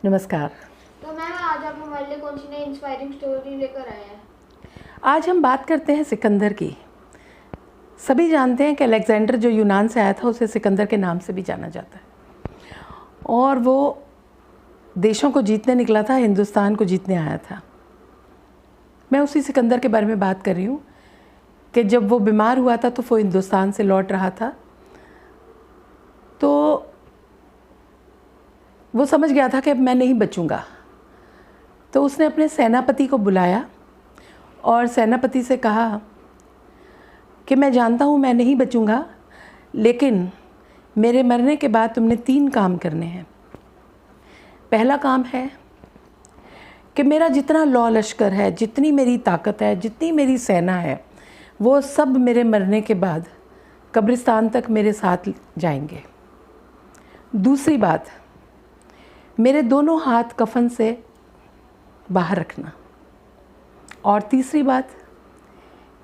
नमस्कार। तो मैम आज आप हमारे लिए कौन सी नई इंस्पायरिंग स्टोरी लेकर आए हैं? आज हम बात करते हैं सिकंदर की। सभी जानते हैं कि अलेक्जेंडर जो यूनान से आया था उसे सिकंदर के नाम से भी जाना जाता है और वो देशों को जीतने निकला था, हिंदुस्तान को जीतने आया था। मैं उसी सिकंदर के बारे में बात कर रही हूँ कि जब वो बीमार हुआ था तो वो हिंदुस्तान से लौट रहा था, तो वो समझ गया था कि अब मैं नहीं बचूंगा। तो उसने अपने सेनापति को बुलाया और सेनापति से कहा कि मैं जानता हूँ मैं नहीं बचूंगा, लेकिन मेरे मरने के बाद तुमने 3 काम करने हैं। पहला काम है कि मेरा जितना लौ लश्कर है, जितनी मेरी ताकत है, जितनी मेरी सेना है, वो सब मेरे मरने के बाद कब्रिस्तान तक मेरे साथ जाएंगे। दूसरी बात, मेरे दोनों हाथ कफन से बाहर रखना। और तीसरी बात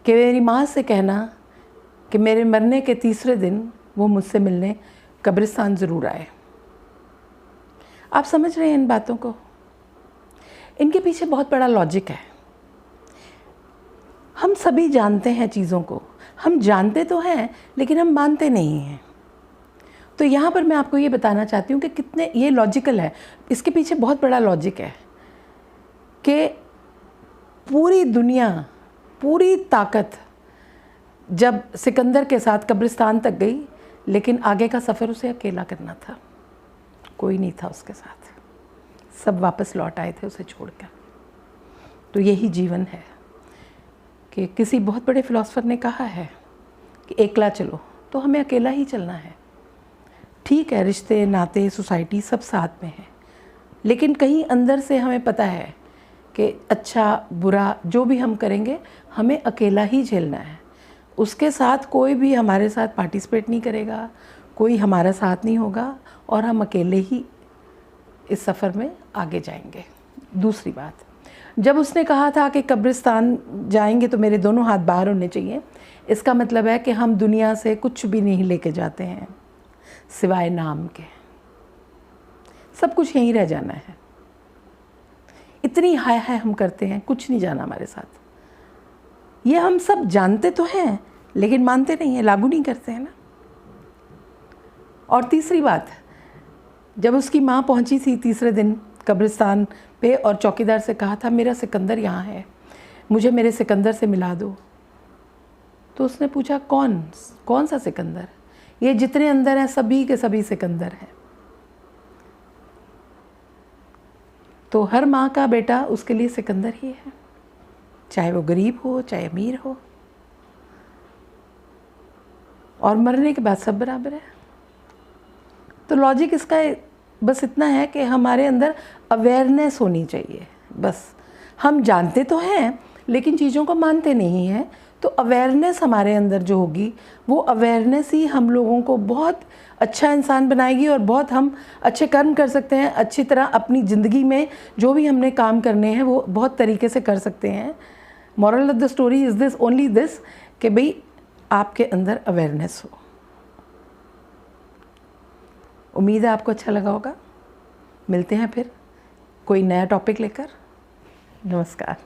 कि मेरी माँ से कहना कि मेरे मरने के तीसरे दिन वो मुझसे मिलने कब्रिस्तान ज़रूर आए। आप समझ रहे हैं इन बातों को? इनके पीछे बहुत बड़ा लॉजिक है। हम सभी जानते हैं चीज़ों को, हम जानते तो हैं लेकिन हम मानते नहीं हैं। तो यहाँ पर मैं आपको ये बताना चाहती हूँ कि कितने ये लॉजिकल है। इसके पीछे बहुत बड़ा लॉजिक है कि पूरी दुनिया, पूरी ताकत जब सिकंदर के साथ कब्रिस्तान तक गई, लेकिन आगे का सफ़र उसे अकेला करना था। कोई नहीं था उसके साथ, सब वापस लौट आए थे उसे छोड़कर। तो यही जीवन है कि किसी बहुत बड़े फिलोसोफर ने कहा है कि एकला चलो, तो हमें अकेला ही चलना है। ठीक है, रिश्ते नाते सोसाइटी सब साथ में है, लेकिन कहीं अंदर से हमें पता है कि अच्छा बुरा जो भी हम करेंगे हमें अकेला ही झेलना है। उसके साथ कोई भी हमारे साथ पार्टिसिपेट नहीं करेगा, कोई हमारा साथ नहीं होगा और हम अकेले ही इस सफ़र में आगे जाएंगे। दूसरी बात, जब उसने कहा था कि कब्रिस्तान जाएंगे तो मेरे दोनों हाथ बाहर होने चाहिए, इसका मतलब है कि हम दुनिया से कुछ भी नहीं लेके जाते हैं सिवाय नाम के। सब कुछ यहीं रह जाना है। इतनी हाय हाय हम करते हैं, कुछ नहीं जाना हमारे साथ। ये हम सब जानते तो हैं लेकिन मानते नहीं हैं, लागू नहीं करते हैं ना। और तीसरी बात, जब उसकी माँ पहुंची थी तीसरे दिन कब्रिस्तान पे और चौकीदार से कहा था मेरा सिकंदर यहाँ है, मुझे मेरे सिकंदर से मिला दो, तो उसने पूछा कौन सा सिकंदर? ये जितने अंदर हैं सभी के सभी सिकंदर हैं। तो हर माँ का बेटा उसके लिए सिकंदर ही है, चाहे वो गरीब हो चाहे अमीर हो, और मरने के बाद सब बराबर है। तो लॉजिक इसका बस इतना है कि हमारे अंदर अवेयरनेस होनी चाहिए। बस हम जानते तो हैं लेकिन चीज़ों को मानते नहीं हैं। तो अवेयरनेस हमारे अंदर जो होगी, वो अवेयरनेस ही हम लोगों को बहुत अच्छा इंसान बनाएगी और बहुत हम अच्छे कर्म कर सकते हैं। अच्छी तरह अपनी ज़िंदगी में जो भी हमने काम करने हैं वो बहुत तरीके से कर सकते हैं। Moral of the story is this, only this, कि भाई आपके अंदर अवेयरनेस हो। उम्मीद है आपको अच्छा लगा होगा। मिलते हैं फिर कोई नया टॉपिक लेकर। नमस्कार।